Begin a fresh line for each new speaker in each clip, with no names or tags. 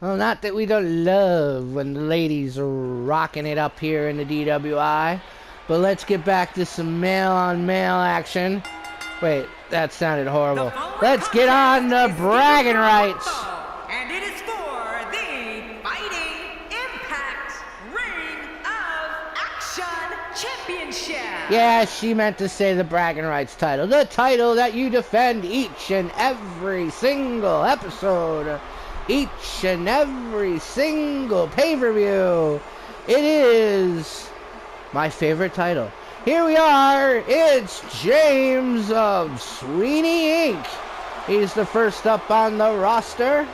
Well, not that we don't love when the ladies are rocking it up here in the DWI, but let's get back to some male-on-male action. Wait, that sounded horrible. Let's get on the bragging rights.
And it is for the Fighting Impact Ring of Action Championship.
Yeah, she meant to say the bragging rights title. The title that you defend each and every single episode. Each and every single pay-per-view. It is my favorite title. Here we are. It's James of Sweeney Inc. He's the first up on the roster.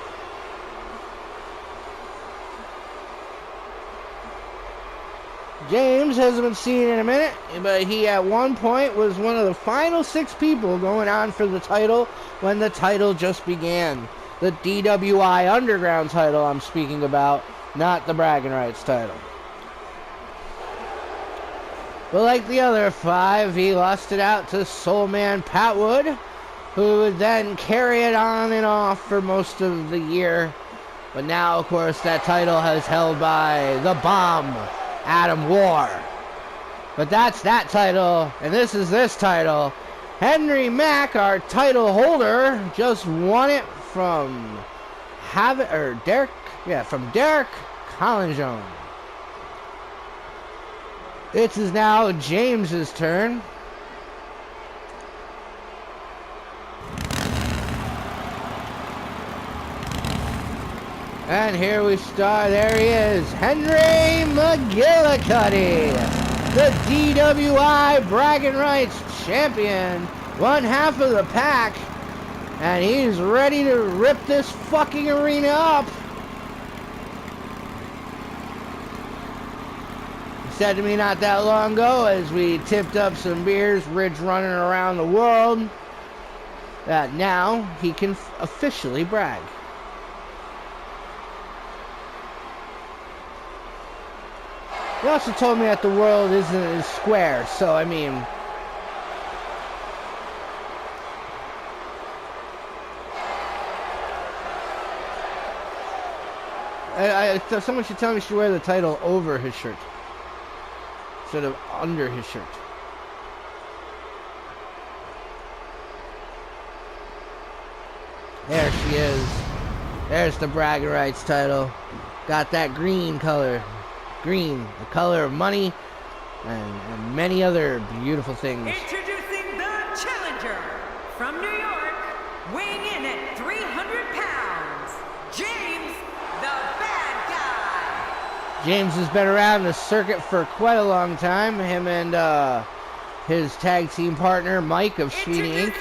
James hasn't been seen in a minute, but he at one point was one of the final 6 people going on for the title when the title just began. The DWI Underground title I'm speaking about, not the bragging rights title. But like the other 5, he lost it out to Soul Man Patwood, who would then carry it on and off for most of the year. But now, of course, that title is held by the Bomb, Adam War. But that's that title, and this is this title. Henry Mack, our title holder, just won it from Derek Collinjohn. It is now James's turn. And here we start. There he is, Henry Mcgillacutty, the DWI Bragging Rights Champion, one half of the pack. And he's ready to rip this fucking arena up. He said to me not that long ago as we tipped up some beers, Ridge running around the world, that now he can officially brag. He also told me that the world isn't as square, so I mean, someone should tell me he should wear the title over his shirt instead of under his shirt. There she is. There's the bragging rights title. Got that green color. Green, the color of money, and many other beautiful things.
Introducing the challenger from New York, weighing in at 300 pounds, James the Bad Guy.
James has been around the circuit for quite a long time. Him and his tag team partner, Mike of Sweeney Inc.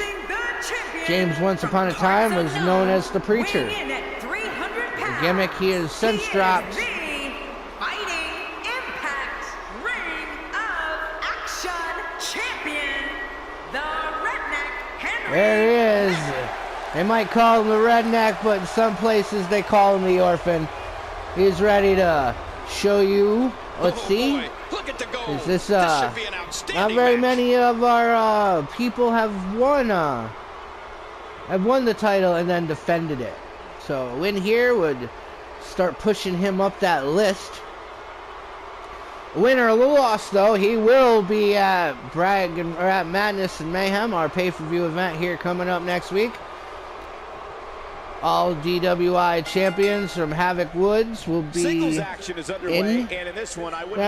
James, once upon a time, was known as the Preacher. The gimmick he has since dropped. There he is. They might call him the redneck, but in some places they call him the orphan. He's ready to show you. Let's see. Is this not very many of our people have won the title and then defended it. So a win here would start pushing him up that list. Winner of the loss, though, he will be at Madness and Mayhem, our pay-per-view event here coming up next week. All DWI champions from Havoc Woods will be in that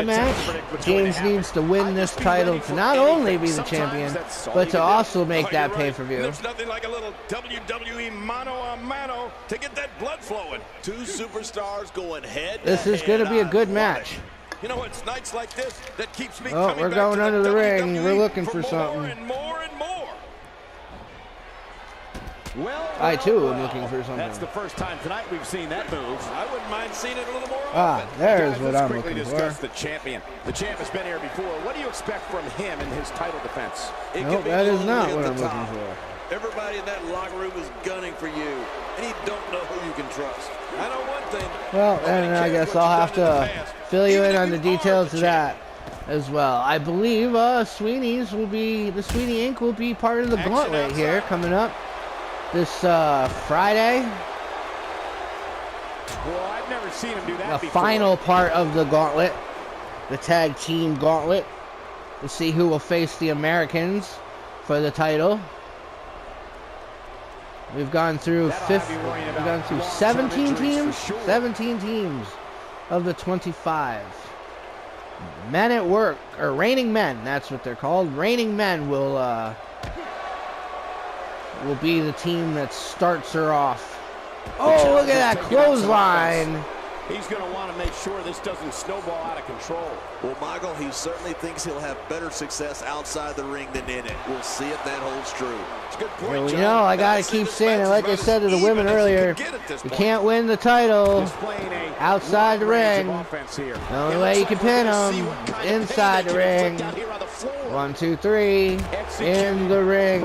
match. James needs to win this title to not only be the champion, but to also make that pay-per-view.
There's nothing like a little WWE mano-a-mano to get that blood flowing. 2 superstars going head.
This is going to be a good match.
You know, it's nights like this that keeps me
coming we're going under the ring. We're looking for something.
More and more.
I
too am looking for something.
That's the first time tonight we've seen that move.
I wouldn't mind seeing it a little more often.
There's what I'm looking for.
The champion. The champ has been here before. What do you expect from him in his title defense?
Nope, that is not what I'm looking for.
Everybody in that locker room is gunning for you, and you don't know who you can trust. I know one thing.
Well, then I guess I'll have to fill you in on the details of that as well. I believe the Sweeney Inc. will be part of the gauntlet here coming up this Friday.
Well, I've never seen him do that
The
before.
final part of the gauntlet, the tag team gauntlet, to see who will face the Americans for the title. We've gone through 17 teams, 17 teams of the 25. Men at work, or reigning men, that's what they're called. Reigning men will be the team that starts her off. Oh, look at that clothesline.
He's going to want to make sure this doesn't snowball out of control.
Well, Michael, he certainly thinks he'll have better success outside the ring than in it. We'll see if that holds true. It's a good point,
Well,
John.
you know, I gotta keep saying it. Like I said to the women earlier, you can't win the title outside the ring. The only way you can pin them inside the ring. 1, 2, 3, in the ring.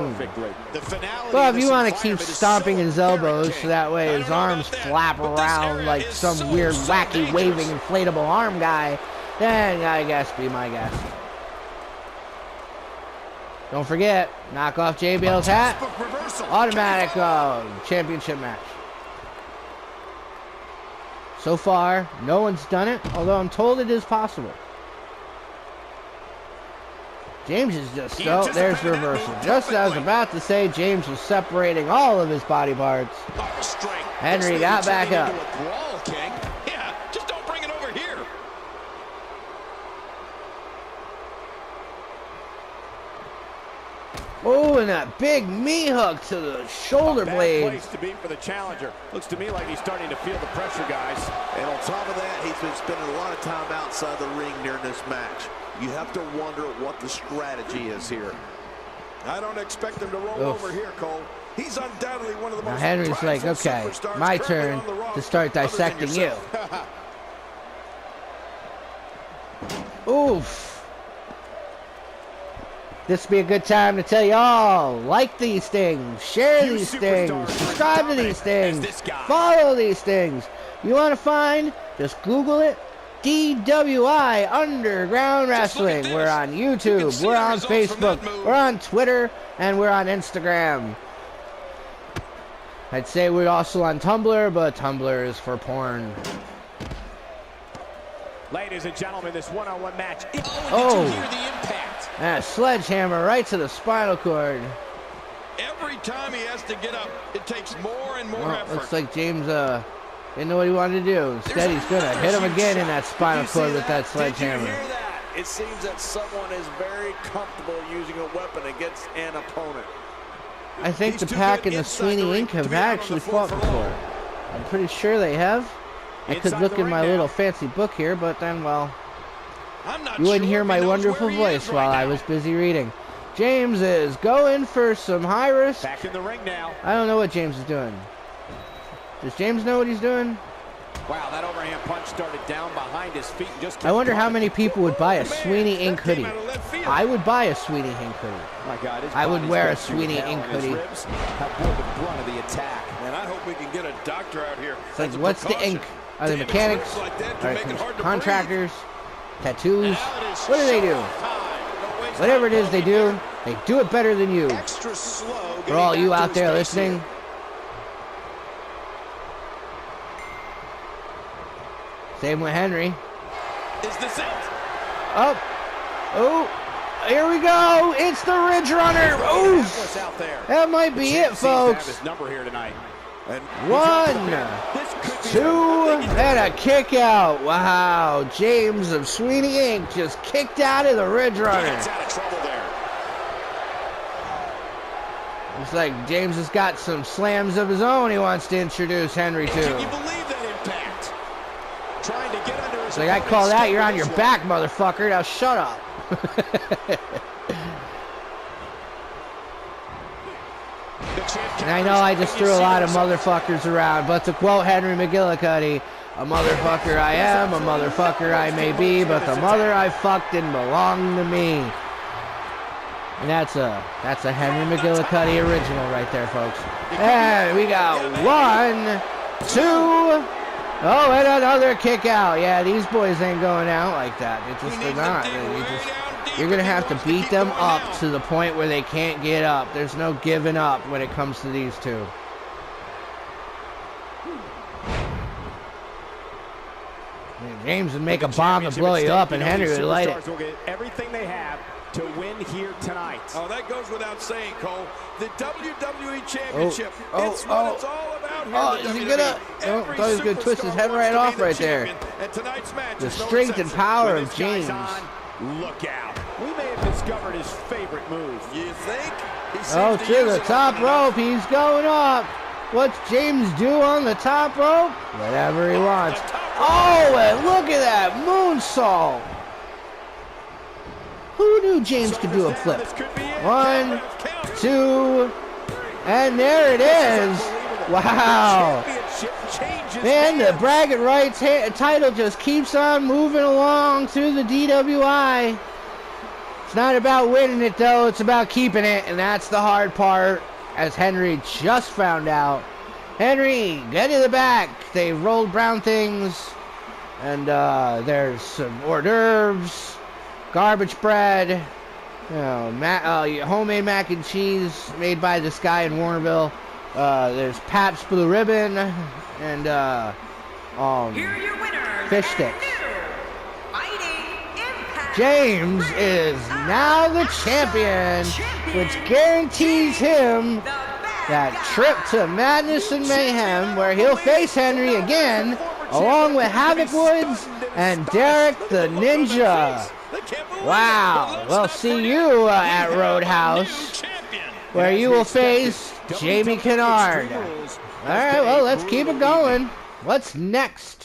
Well, if you want to keep stomping his elbows so that way his arms flap around like some weird, wacky, waving, inflatable arm guy, then I guess be my guest. Don't forget, knock off JBL's hat. Automatic championship match. So far, no one's done it, although I'm told it is possible. James is just, oh, there's the reversal. Just as I was about to say, James was separating all of his body parts. Henry got back up.
Yeah, just don't bring it over here.
Oh, and that big knee hook to the shoulder blade.
Place to be for the challenger. Looks to me like he's starting to feel the pressure, guys.
And on top of that, he's been spending a lot of time outside the ring during this match. You have to wonder what the strategy is here. I don't expect him to roll over here, Cole. He's undoubtedly one of the most.
Now Henry's like, okay, my turn to start dissecting you. Oof. This would be a good time to tell y'all, like these things, share these things, subscribe to these things, follow these things. You want to find? Just Google it. DWI Underground Wrestling. We're on YouTube, we're on Facebook, we're on Twitter, and we're on Instagram. I'd say we're also on Tumblr, but Tumblr is for porn.
Ladies and gentlemen, this one-on-one match.
Oh,
did you hear the impact?
and a sledgehammer right to the spinal cord.
Every time he has to get up, it takes more and more effort.
Looks like James didn't know what he wanted to do. Instead, he's going to hit him again in that spinal cord with that sledgehammer.
Did you hear that? It seems that someone is very comfortable using a weapon against an opponent.
I think the Pack and the Sweeney Inc. have actually fought before. I'm pretty sure they have. I could look in my little fancy book here, but then, well, you wouldn't hear my wonderful voice while I was busy reading. James is going for some high risk.
Back in the ring now.
I don't know what James is doing. Does James know what he's doing?
Wow, that overhand punch started down behind his feet.
I wonder how many people would buy a Sweeney Inc. hoodie. I would buy a Sweeney Inc. hoodie.
My God,
I would wear a Sweeney Inc. hoodie.
Have bore the brunt of the attack.
And I hope we can get a doctor out here.
It's like, what's the ink? Are they mechanics? Are they contractors? Tattoos? What do they do? Whatever it is they do it better than you. For all you out there listening, same with Henry.
Is this it?
Oh, here we go. It's the Ridge Runner. Oof. That might be it, folks.
And
1, 2, and a kick out. Wow, James of Sweeney Inc. just kicked out of the Ridge Runner. Looks like James has got some slams of his own he wants to introduce Henry to.
Can you believe that impact? Trying to get under his
It's like, I call that you're on your back, motherfucker. Now shut up. And I know I just threw a lot of motherfuckers around, but to quote Henry Mcgillacutty, a motherfucker I am, a motherfucker I may be, but the mother I fucked didn't belong to me. And that's a Henry Mcgillacutty original right there, folks. And we got 1, 2, oh, and another kick out. Yeah, these boys ain't going out like that. They're not. You're going to have to beat them up to the point where they can't get up. There's no giving up when it comes to these two. James would make a bomb and blow you up, and Henry would light it.
Will get everything they have to win here tonight.
Oh, that goes without saying, Cole. The WWE Championship, it's what it's all about here.
Oh, is he gonna? No, I thought he was gonna twist his head right off right there.
And tonight's match
The
is no
strength and
exception.
power
When
of
this guy's
James.
on, look out. We may have discovered his favorite move.
You think? He seems
Oh,
to
to
use
the
it
top
often
rope. He's going up. What's James do on the top rope? Whatever he wants. Oh, and look at that moonsault. Who knew James could do a flip?
This could be it.
1, 2, and there it is. Wow.
Championship changes
Man, the
hands.
bragging rights title just keeps on moving along through the DWI. It's not about winning it, though. It's about keeping it, and that's the hard part, as Henry just found out. Henry, get in the back. They rolled brown things, and there's some hors d'oeuvres, garbage bread, homemade mac and cheese made by this guy in Warnerville. There's Pabst Blue Ribbon, and
Here are your winners.
fish
and
sticks.
new Fighting Impact
James
Wrestling
is now the champion, which guarantees him that trip to Madness and Mayhem, where he'll face Henry again, along with Havoc Woods and Derek the Ninja. Wow. We'll see you at Roadhouse, where you will face Jamie Kennard. All right, well, let's keep it going. What's next?